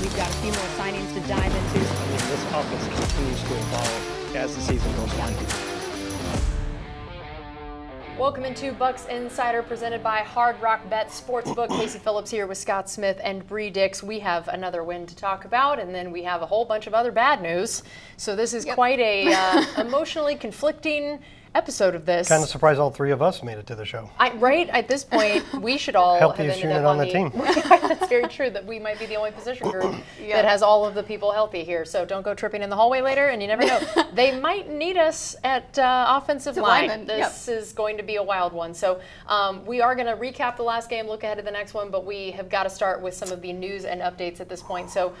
we've got a few more signings to dive into. This offense continues to evolve as the season goes on. Welcome into Bucs Insider, presented by Hard Rock Bet Sportsbook. Casey Phillips here with Scott Smith and Brianna Dix. We have another win to talk about, and then we have a whole bunch of other bad news. So this is quite a emotionally conflicting episode of this. Kind of surprised all three of us made it to the show. Right at this point, we should all Healthiest have ended unit up on the team. That's very true. That we might be the only position group that has all of the people healthy here. So don't go tripping in the hallway later, and you never know. They might need us at offensive line. This is going to be a wild one. So we are going to recap the last game, look ahead to the next one, but we have got to start with some of the news and updates at this point. So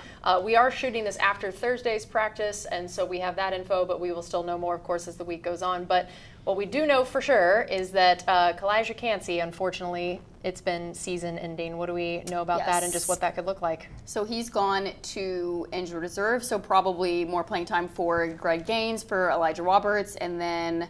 we are shooting this after Thursday's practice, and so we have that info, but we will still know more, of course, as the week goes on. But what we do know for sure is that Kalijah Cansey, unfortunately, it's been season ending. What do we know about that and just what that could look like? So he's gone to injured reserve, so probably more playing time for Greg Gaines, for Elijah Roberts, and then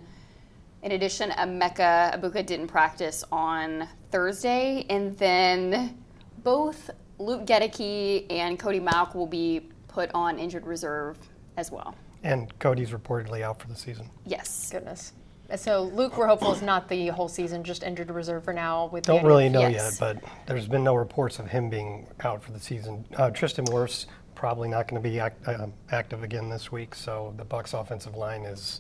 in addition, Emeka Egbuka didn't practice on Thursday, and then both Luke Gedeke and Cody Mauch will be put on injured reserve as well. And Cody's reportedly out for the season. Yes. Goodness. So Luke, we're hopeful, is not the whole season, just injured reserve for now. Don't really know yet, but there's been no reports of him being out for the season. Tristan Wirfs probably not going to be active again this week, so the Bucs offensive line is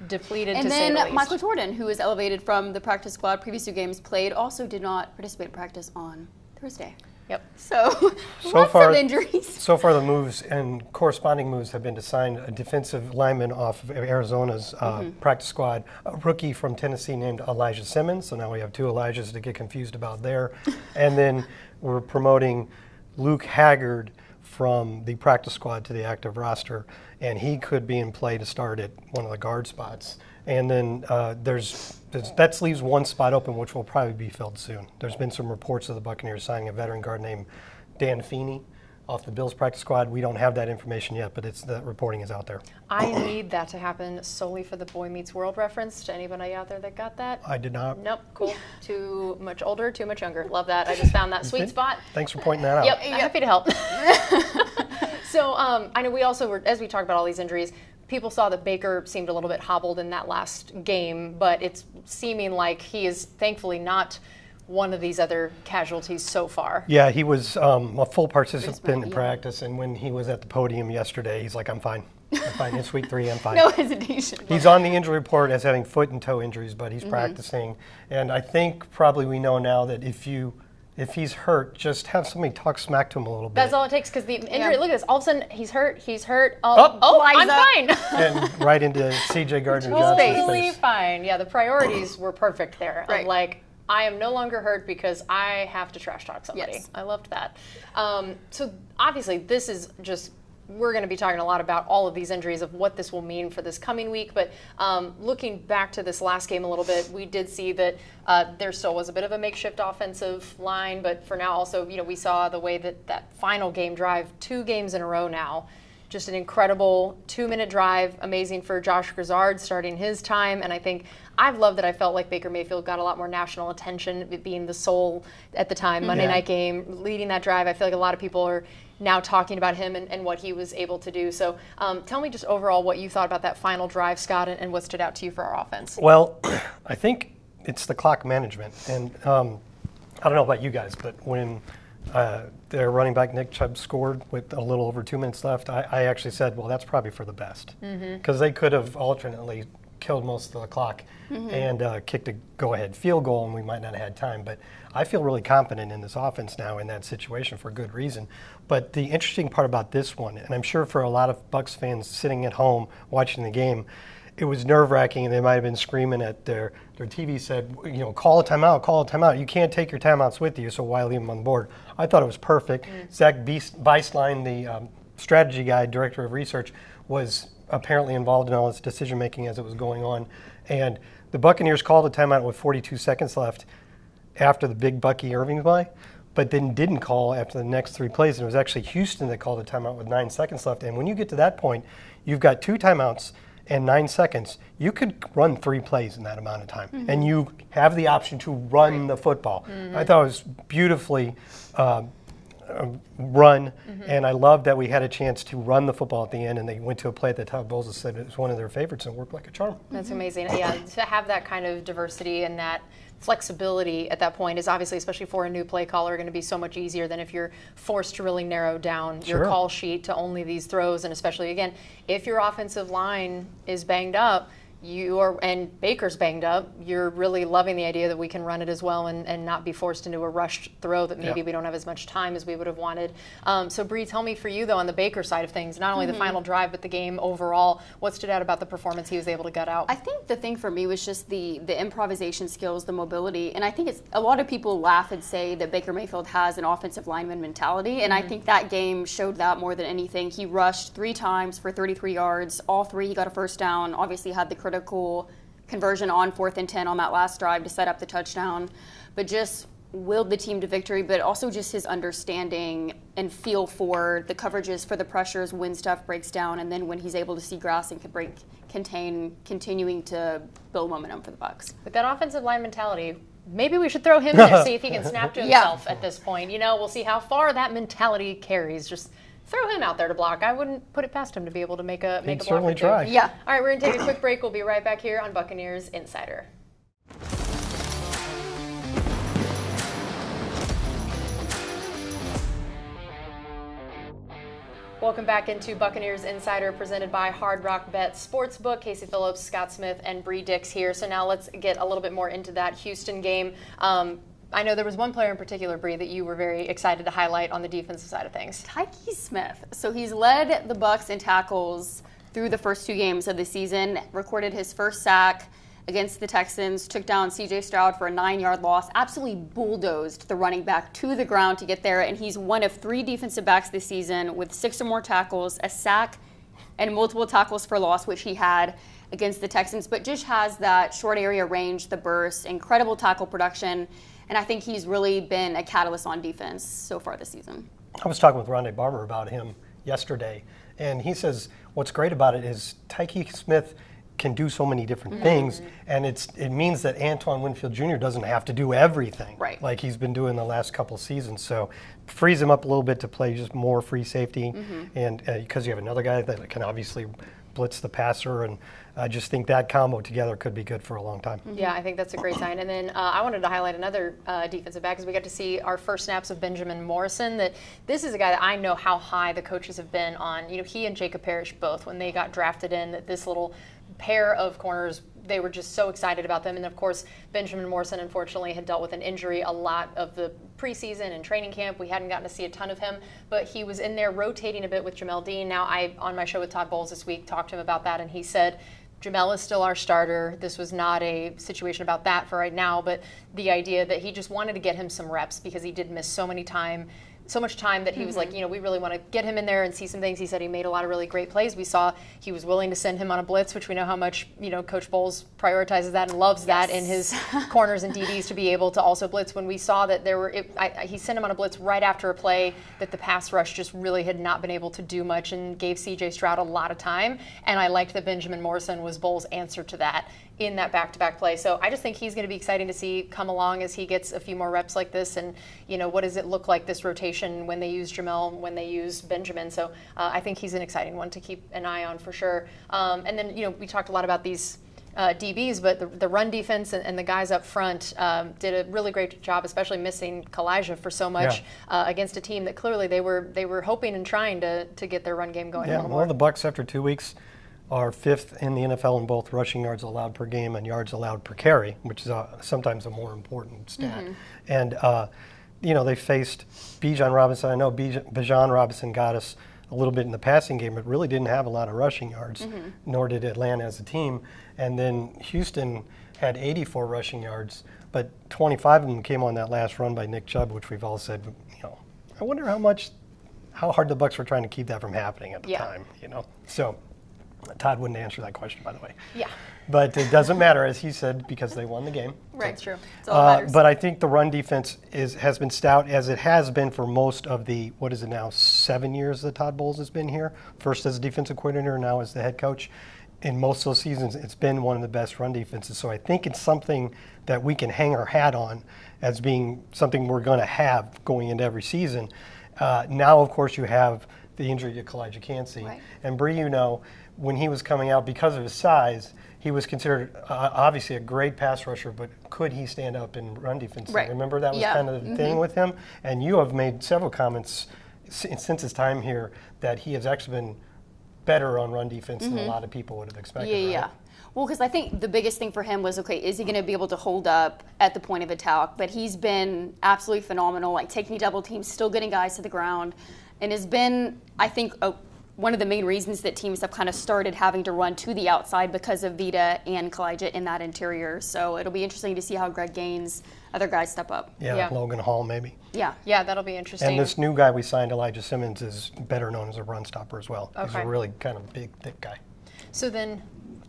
depleted. And to say the then least. Michael Jordan, who was elevated from the practice squad, previous 2 games played, also did not participate in practice on Thursday. Yep. So lots of injuries. So far, the moves and corresponding moves have been to sign a defensive lineman off of Arizona's practice squad, a rookie from Tennessee named Elijah Simmons. So now we have 2 Elijahs to get confused about there. And then we're promoting Luke Haggard from the practice squad to the active roster, and he could be in play to start at one of the guard spots. And then that leaves one spot open, which will probably be filled soon. There's been some reports of the Buccaneers signing a veteran guard named Dan Feeney off the Bills practice squad. We don't have that information yet, but the reporting is out there. I need that to happen solely for the Boy Meets World reference. To anybody out there that got that? I did not. Nope. Cool. Too much older, too much younger. Love that. I just found that sweet spot. Thanks for pointing that out. Yep. Happy to help. So I know we also were, as we talked about all these injuries, people saw that Baker seemed a little bit hobbled in that last game, but it's seeming like he is thankfully not one of these other casualties so far. Yeah, he was a full participant in practice, and when he was at the podium yesterday, he's like, I'm fine. I'm fine. It's week 3, I'm fine. No hesitation. He's on the injury report as having foot and toe injuries, but he's practicing. And I think probably we know now that if he's hurt, just have somebody talk smack to him a little bit. That's all it takes, because the injury, look at this, all of a sudden he's hurt. I'm fine. And right into C.J. Gardner-Johnson's Totally face. fine. Yeah, the priorities were perfect there. Right. Of like, I am no longer hurt because I have to trash talk somebody. Yes. I loved that. So obviously this is just, we're going to be talking a lot about all of these injuries, of what this will mean for this coming week. But looking back to this last game a little bit, we did see that there still was a bit of a makeshift offensive line. But for now also, we saw the way that final game drive, 2 games in a row now, just an incredible 2-minute drive, amazing for Josh Grizzard starting his time. And I think I've loved that I felt like Baker Mayfield got a lot more national attention, it being the soul at the time, Monday night game, leading that drive. I feel like a lot of people are now talking about him and what he was able to do. So tell me just overall what you thought about that final drive, Scott, and what stood out to you for our offense. Well, I think it's the clock management. And I don't know about you guys, but when their running back Nick Chubb scored with a little over 2 minutes left, I actually said, well, that's probably for the best. Because they could have alternately killed most of the clock and kicked a go-ahead field goal, and we might not have had time. But I feel really confident in this offense now in that situation for good reason. But the interesting part about this one, and I'm sure for a lot of Bucs fans sitting at home watching the game, it was nerve-wracking, and they might have been screaming at their TV, said, call a timeout, call a timeout. You can't take your timeouts with you, so why leave them on the board? I thought it was perfect. Zach Beislein, the strategy guy, director of research, was apparently involved in all this decision-making as it was going on. And the Buccaneers called a timeout with 42 seconds left after the big Bucky Irving play, but then didn't call after the next 3 plays. And it was actually Houston that called a timeout with 9 seconds left. And when you get to that point, you've got 2 timeouts and 9 seconds. You could run 3 plays in that amount of time. And you have the option to run the football. I thought it was beautifully run, and I love that we had a chance to run the football at the end, and they went to a play that Todd Bowles has said it was one of their favorites and worked like a charm. That's amazing. Yeah, to have that kind of diversity and that flexibility at that point is obviously, especially for a new play caller, going to be so much easier than if you're forced to really narrow down your call sheet to only these throws, and especially, again, if your offensive line is banged up, and Baker's banged up, you're really loving the idea that we can run it as well and not be forced into a rushed throw that maybe we don't have as much time as we would have wanted. So Bree, tell me for you though, on the Baker side of things, not only the final drive but the game overall, what stood out about the performance he was able to gut out? I think the thing for me was just the improvisation skills, the mobility, and I think it's a lot of people laugh and say that Baker Mayfield has an offensive lineman mentality, and I think that game showed that more than anything. He rushed 3 times for 33 yards, all 3 he got a first down, obviously had the critical conversion on 4th and 10 on that last drive to set up the touchdown, but just willed the team to victory, but also just his understanding and feel for the coverages, for the pressures when stuff breaks down, and then when he's able to see grass and continuing to build momentum for the Bucs. With that offensive line mentality, maybe we should throw him in there, see if he can snap to himself at this point. You know, we'll see how far that mentality carries. Just throw him out there to block. I wouldn't put it past him to be able to make a block. Certainly try. Yeah. All right, we're going to take a quick break. We'll be right back here on Buccaneers Insider. Welcome back into Buccaneers Insider, presented by Hard Rock Bet Sportsbook. Casey Phillips, Scott Smith, and Bree Dix here. So now let's get a little bit more into that Houston game. I know there was one player in particular, Bree, that you were very excited to highlight on the defensive side of things. Tyke Smith. So he's led the Bucs in tackles through the first 2 games of the season, recorded his first sack against the Texans, took down C.J. Stroud for a 9-yard loss, absolutely bulldozed the running back to the ground to get there, and he's one of 3 defensive backs this season with 6 or more tackles, a sack, and multiple tackles for loss, which he had against the Texans, but just has that short area range, the burst, incredible tackle production, and I think he's really been a catalyst on defense so far this season. I was talking with Rondé Barber about him yesterday, and he says what's great about it is Tyke Smith can do so many different things, and it means that Antoine Winfield Jr. doesn't have to do everything like he's been doing the last couple seasons. So frees him up a little bit to play just more free safety, and because you have another guy that can obviously blitz the passer, and I just think that combo together could be good for a long time. Yeah, I think that's a great sign. And then I wanted to highlight another defensive back, because we got to see our first snaps of Benjamin Morrison. That this is a guy that I know how high the coaches have been on. You know, he and Jacob Parrish both, when they got drafted in, that this little pair of corners, they were just so excited about them. And of course, Benjamin Morrison unfortunately had dealt with an injury a lot of the preseason and training camp. We hadn't gotten to see a ton of him, but he was in there rotating a bit with Jamel Dean. Now, I, on my show with Todd Bowles this week, talked to him about that, and he said, Jamel is still our starter. This was not a situation about that for right now, but the idea that he just wanted to get him some reps because he did miss so much time that he was like, you know, we really want to get him in there and see some things. He said he made a lot of really great plays. We saw he was willing to send him on a blitz, which we know how much, you know, Coach Bowles prioritizes that and loves that in his corners and DBs to be able to also blitz. When we saw that he sent him on a blitz right after a play that the pass rush just really had not been able to do much and gave C.J. Stroud a lot of time. And I liked that Benjamin Morrison was Bowles' answer to that in that back-to-back play. So I just think he's going to be exciting to see come along as he gets a few more reps like this. And, you know, what does it look like, this rotation, when they use Jamel, when they use Benjamin. So I think he's an exciting one to keep an eye on for sure. And then, you know, we talked a lot about these DBs, but the run defense and the guys up front did a really great job, especially missing Kalijah for so much against a team that clearly they were hoping and trying to get their run game going a little more. Well, the Bucs after 2 weeks are 5th in the NFL in both rushing yards allowed per game and yards allowed per carry, which is sometimes a more important stat. And, you know, they faced Bijan Robinson. I know Bijan Robinson got us a little bit in the passing game, but really didn't have a lot of rushing yards, nor did Atlanta as a team. And then Houston had 84 rushing yards, but 25 of them came on that last run by Nick Chubb, which we've all said, you know, I wonder how hard the Bucs were trying to keep that from happening at the time, you know. So Todd wouldn't answer that question, by the way. Yeah. But it doesn't matter, as he said, because they won the game. Right, it's true. It's all that matters. But I think the run defense has been stout, as it has been for most of the, 7 years that Todd Bowles has been here. First as a defensive coordinator, now as the head coach. In most of those seasons, it's been one of the best run defenses. So I think it's something that we can hang our hat on as being something we're going to have going into every season. Now, of course, you have the injury to Kalijah Cansey. Right. And Bree, when he was coming out, because of his size, he was considered obviously a great pass rusher, but could he stand up in run defense? Right. Remember that was Yeah. kind of the thing with him? And you have made several comments since his time here that he has actually been better on run defense than a lot of people would have expected. Yeah. Right? Well, because I think the biggest thing for him was, okay, is he going to be able to hold up at the point of attack? But he's been absolutely phenomenal, like taking double teams, still getting guys to the ground, and has been, I think, one of the main reasons that teams have kind of started having to run to the outside because of Vita and Kalijah in that interior. So it'll be interesting to see how Greg Gaines, other guys step up. Yeah, Logan Hall maybe. Yeah. Yeah, that'll be interesting. And this new guy we signed, Elijah Simmons, is better known as a run stopper as well. He's Okay. a really kind of big, thick guy. So then,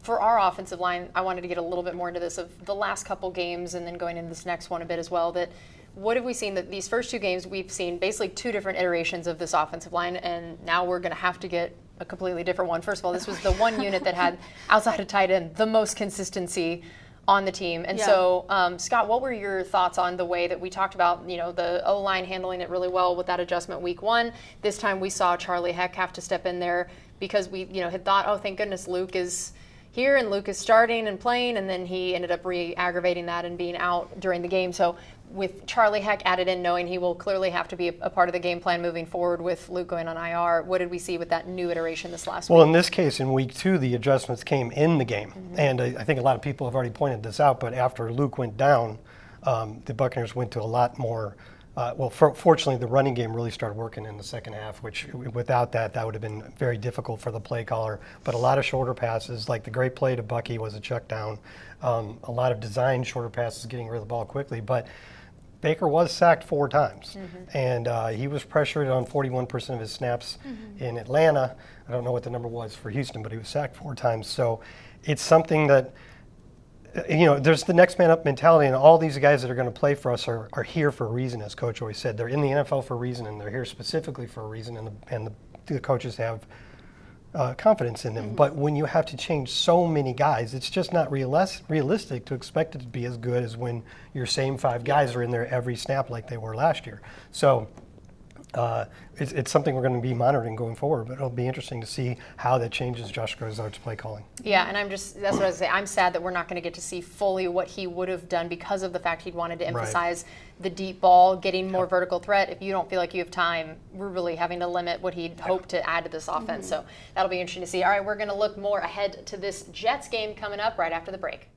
for our offensive line, I wanted to get a little bit more into this of the last couple games and then going into this next one a bit as well. That what have we seen? That these first two games, we've seen basically two different iterations of this offensive line, and now we're going to have to get a completely different one. First of all, this was the one unit that had, outside of tight end, the most consistency on the team. And so, Scott, what were your thoughts on the way that we talked about, the O-line handling it really well with that adjustment week one? This time we saw Charlie Heck have to step in there because we, had thought, oh, thank goodness Luke is here and Luke is starting and playing, and then he ended up re-aggravating that and being out during the game. So with Charlie Heck added in, knowing he will clearly have to be a part of the game plan moving forward with Luke going on IR, what did we see with that new iteration this last week? Well, in this case, in week 2, the adjustments came in the game. And I think a lot of people have already pointed this out, but after Luke went down, the Buccaneers went to a lot more fortunately, the running game really started working in the second half, which without that would have been very difficult for the play caller. But a lot of shorter passes, like the great play to Bucky was a check down. A lot of designed shorter passes, getting rid of the ball quickly. But Baker was sacked 4 times, and he was pressured on 41% of his snaps in Atlanta. I don't know what the number was for Houston, but he was sacked 4 times. So it's something that, there's the next man up mentality, and all these guys that are going to play for us are here for a reason, as Coach always said. They're in the NFL for a reason, and they're here specifically for a reason, and the coaches have confidence in them. But when you have to change so many guys, it's just not realistic to expect it to be as good as when your same 5 guys are in there every snap like they were last year. So it's something we're going to be monitoring going forward, but it'll be interesting to see how that changes Josh Grizzard's play calling. Yeah, and that's what I was saying. I'm sad that we're not going to get to see fully what he would have done because of the fact he'd wanted to emphasize the deep ball, getting more vertical threat. If you don't feel like you have time, we're really having to limit what he'd hoped to add to this offense. So that'll be interesting to see. All right, we're going to look more ahead to this Jets game coming up right after the break.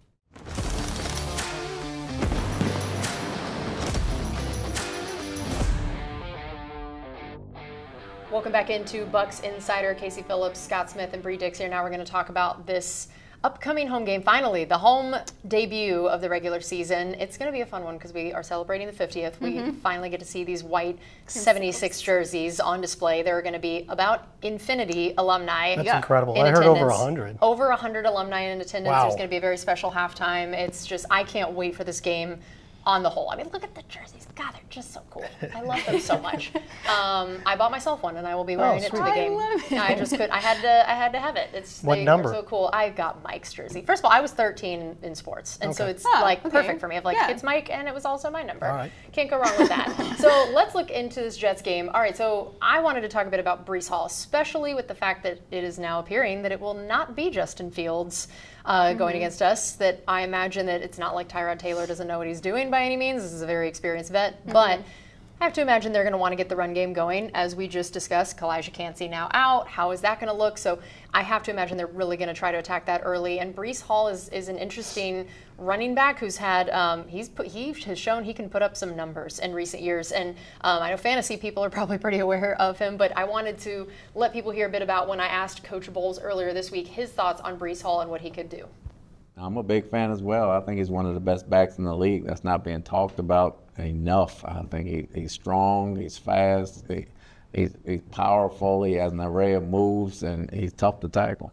Welcome back into Bucs Insider. Casey Phillips, Scott Smith, and Bree Dix here. Now we're going to talk about this upcoming home game. Finally, the home debut of the regular season. It's going to be a fun one because we are celebrating the 50th. We finally get to see these white 76 jerseys on display. There are going to be about infinity alumni. That's incredible. In I heard attendance. over 100. Over 100 alumni in attendance. Wow. There's going to be a very special halftime. It's just, I can't wait for this game. On the whole, I mean, look at the jerseys. God, they're just so cool. I love them so much. I bought myself one, and I will be wearing it to the game. I love it. I just could. I had to have it. What number? Are so cool. I got Mike's jersey. First of all, I was 13 in sports, and so it's perfect for me. I've it's Mike, and it was also my number. All right. Can't go wrong with that. So let's look into this Jets game. All right. So I wanted to talk a bit about Breece Hall, especially with the fact that it is now appearing that it will not be Justin Fields going against us. That I imagine that it's not like Tyrod Taylor doesn't know what he's doing by any means. This is a very experienced vet, but I have to imagine they're going to want to get the run game going. As we just discussed, Kalijah Cansey now out. How is that going to look? So I have to imagine they're really going to try to attack that early. And Breece Hall is an interesting running back who's had he has shown he can put up some numbers in recent years. And I know fantasy people are probably pretty aware of him, but I wanted to let people hear a bit about when I asked Coach Bowles earlier this week his thoughts on Breece Hall and what he could do. I'm a big fan as well. I think he's one of the best backs in the league. That's not being talked about enough. I think he's strong, he's fast, he's powerful, he has an array of moves, and he's tough to tackle.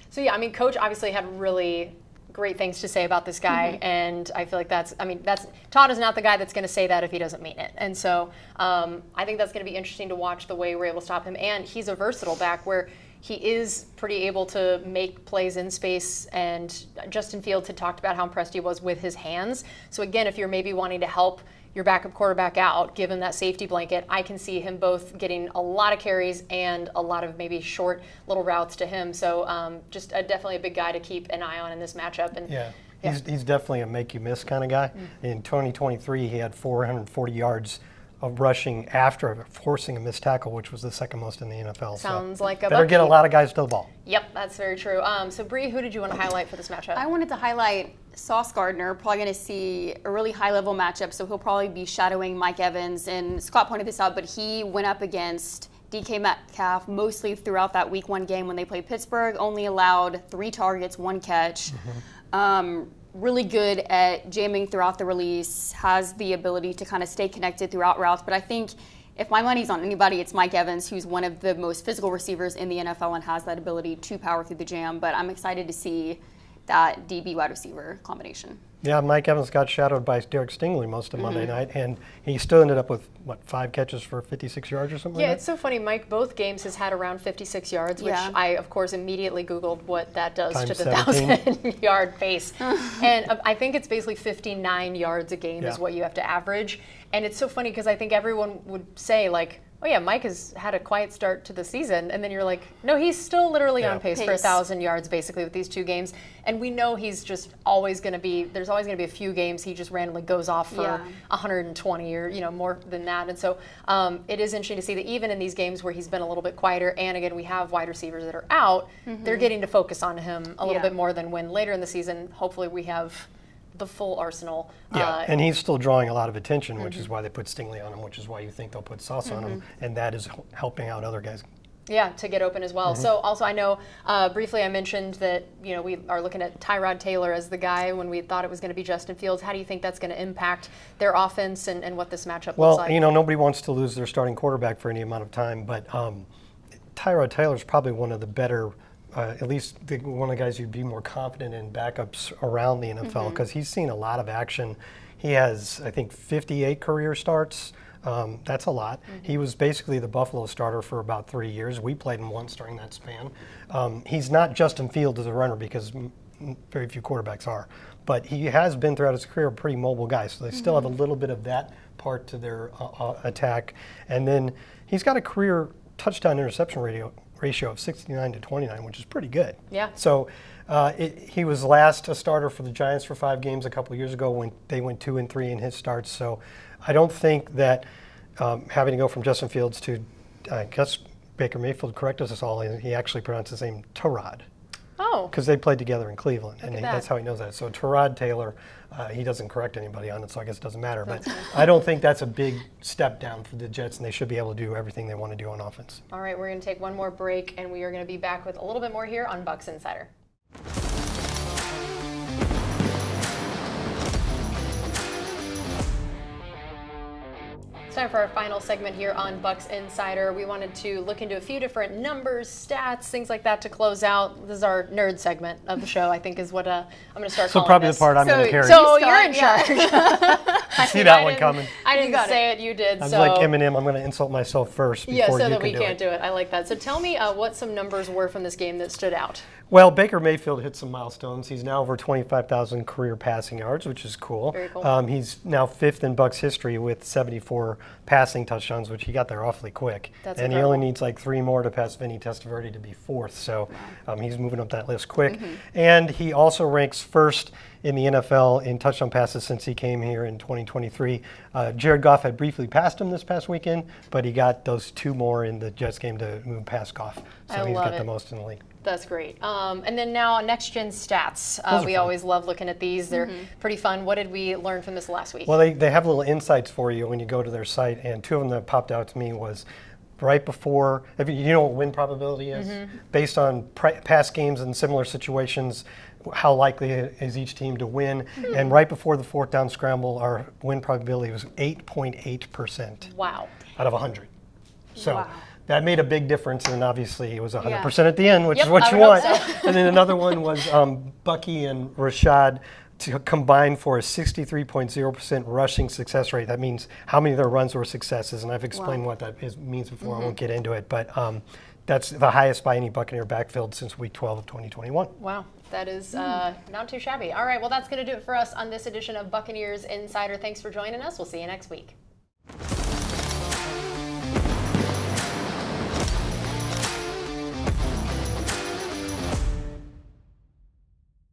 So, yeah, I mean, Coach obviously had really great things to say about this guy, and I feel like that's Todd is not the guy that's going to say that if he doesn't mean it. And so I think that's going to be interesting to watch the way we're able to stop him. And he's a versatile back where he is pretty able to make plays in space, and Justin Fields had talked about how impressed he was with his hands. So again, if you're maybe wanting to help your backup quarterback out, give him that safety blanket. I can see him both getting a lot of carries and a lot of maybe short little routes to him. So just definitely a big guy to keep an eye on in this matchup. And yeah. He's definitely a make-you-miss kind of guy. In 2023, he had 440 yards of rushing after forcing a missed tackle, which was the second most in the NFL. Sounds like a better get a lot of guys to the ball. Yep, that's very true. So Bree, who did you want to highlight for this matchup? I wanted to highlight Sauce Gardner. Probably going to see a really high-level matchup, so he'll probably be shadowing Mike Evans. And Scott pointed this out, but he went up against DK Metcalf mostly throughout that Week 1 game when they played Pittsburgh. Only allowed 3 targets, 1 catch. Really good at jamming throughout the release, has the ability to kind of stay connected throughout routes. But I think if my money's on anybody, it's Mike Evans, who's one of the most physical receivers in the NFL and has that ability to power through the jam. But I'm excited to see that DB wide receiver combination. Yeah, Mike Evans got shadowed by Derek Stingley most of Monday night, and he still ended up with, 5 catches for 56 yards or something like that? Yeah, it's so funny. Mike, both games has had around 56 yards, which I, of course, immediately Googled what that does to the 1,000-yard pace. And I think it's basically 59 yards a game is what you have to average. And it's so funny because I think everyone would say, like, oh yeah, Mike has had a quiet start to the season, and then you're like, no, he's still literally on pace for 1,000 yards basically with these 2 games, and we know he's just always going to be. There's always going to be a few games he just randomly goes off for 120 or more than that, and so it is interesting to see that even in these games where he's been a little bit quieter, and again we have wide receivers that are out, they're getting to focus on him a little bit more than when later in the season. Hopefully we have the full arsenal. And he's still drawing a lot of attention, which is why they put Stingley on him, which is why you think they'll put Sauce on him, and that is helping out other guys. Yeah, to get open as well. So also I know briefly I mentioned that we are looking at Tyrod Taylor as the guy when we thought it was going to be Justin Fields. How do you think that's going to impact their offense and what this matchup looks like? Well, nobody wants to lose their starting quarterback for any amount of time, but Tyrod Taylor is probably one of the better at least one of the guys you'd be more confident in backups around the NFL because he's seen a lot of action. He has, I think, 58 career starts. That's a lot. He was basically the Buffalo starter for about 3 years. We played him once during that span. He's not Justin Fields as a runner because very few quarterbacks are, but he has been throughout his career a pretty mobile guy, so they still have a little bit of that part to their attack. And then he's got a career touchdown interception ratio of 69-29, which is pretty good. Yeah. So he was last a starter for the Giants for 5 games a couple of years ago when they went 2-3 in his starts. So I don't think that having to go from Justin Fields to, I guess Baker Mayfield corrected us all, he actually pronounced his name Tyrod. Oh. Because they played together in Cleveland, and that's how he knows that. So Tyrod Taylor, he doesn't correct anybody on it, so I guess it doesn't matter. But I don't think that's a big step down for the Jets, and they should be able to do everything they want to do on offense. All right, we're going to take one more break, and we are going to be back with a little bit more here on Bucs Insider. It's time for our final segment here on Bucs Insider. We wanted to look into a few different numbers, stats, things like that to close out. This is our nerd segment of the show, I think is what I'm going to start calling probably this. The part I'm going to carry. So you're in charge. I see that one coming. I didn't say it, you did. I'm like Eminem, I'm going to insult myself first before you can do it. Yeah, so that we can't do it. I like that. So tell me what some numbers were from this game that stood out. Well, Baker Mayfield hit some milestones. He's now over 25,000 career passing yards, which is cool. Very cool. He's now 5th in Bucs history with 74 passing touchdowns, which he got there awfully quick. That's and incredible. He only needs like 3 more to pass Vinny Testaverde to be 4th. So he's moving up that list quick. And he also ranks 1st in the NFL in touchdown passes since he came here in 2023. Jared Goff had briefly passed him this past weekend, but he got those 2 more in the Jets game to move past Goff. So he's got the most in the league. That's great. And then now next-gen stats. We always love looking at these. They're pretty fun. What did we learn from this last week? Well, they have little insights for you when you go to their site, and 2 of them that popped out to me was right before, if you know what win probability is? Based on past games and similar situations, how likely is each team to win? And right before the 4th down scramble, our win probability was 8.8%. Wow. Out of 100. So that made a big difference, and obviously it was 100% at the end, which is what you want. And then another one was Bucky and Rashad to combine for a 63.0% rushing success rate. That means how many of their runs were successes, and I've explained what that means before. I won't get into it, but that's the highest by any Buccaneer backfield since week 12 of 2021. Wow, that is not too shabby. All right, well, that's going to do it for us on this edition of Buccaneers Insider. Thanks for joining us. We'll see you next week.